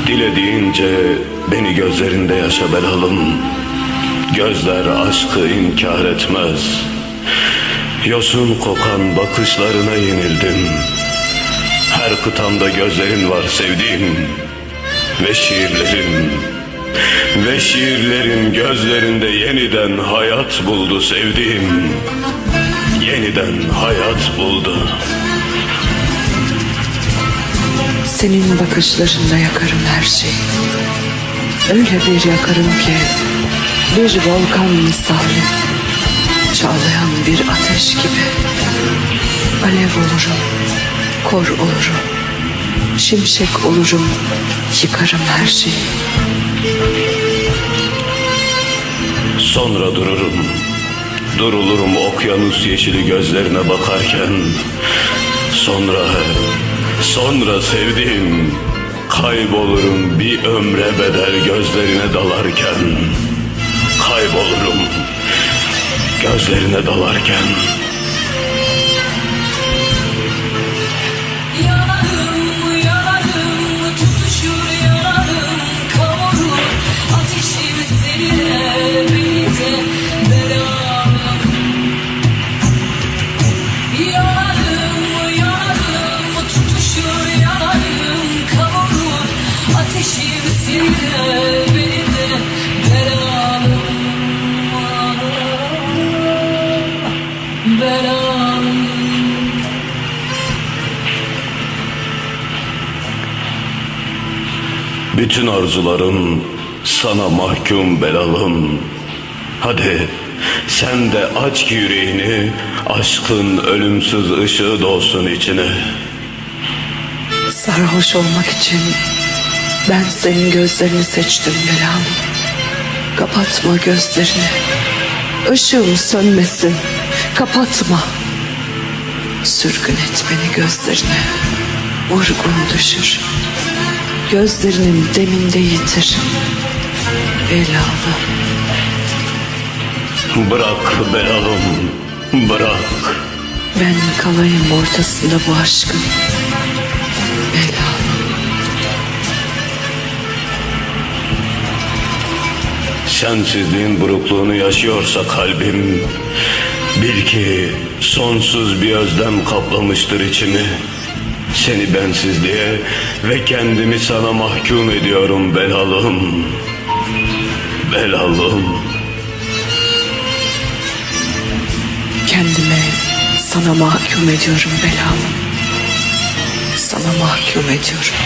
Dilediğince beni gözlerinde yaşa belalım. Gözler aşkı inkar etmez. Yosun kokan bakışlarına yenildim. Her kıtamda gözlerin var sevdiğim. Ve şiirlerin gözlerinde yeniden hayat buldu sevdiğim. Yeniden hayat buldu. Senin bakışlarında yakarım her şeyi. Öyle bir yakarım ki bir volkan misali, çağlayan bir ateş gibi. Alev olurum, kor olurum, şimşek olurum, yıkarım her şeyi. Sonra durulurum okyanus yeşili gözlerine bakarken. Sonra sevdiğim, kaybolurum bir ömre bedel gözlerine dalarken. Kaybolurum gözlerine dalarken. Yanarım, tutuşur yanarım, kavurur ateşim seninle beni de beraber. Yanarım, tutuşur yanarım, kavurur ateşim seninle beni de beraber. Bütün arzularım sana mahkum belalım. Hadi sen de aç ki yüreğini, aşkın ölümsüz ışığı dolsun içine. Sarhoş olmak için ben senin gözlerini seçtim belalım. Kapatma gözlerini, ışığım sönmesin, kapatma. Sürgün et beni gözlerine, vurgun düşür, gözlerinin deminde yitir belalım. Bırak belalım, bırak. Ben kalayım ortasında bu aşkın belalım. Sensizliğin burukluğunu yaşıyorsa kalbim, bil ki sonsuz bir özlem kaplamıştır içimi. Seni bensizliğe ve kendimi sana mahkum ediyorum belalım. Belalım. Kendime sana mahkum ediyorum belalım. Sana mahkum ediyorum.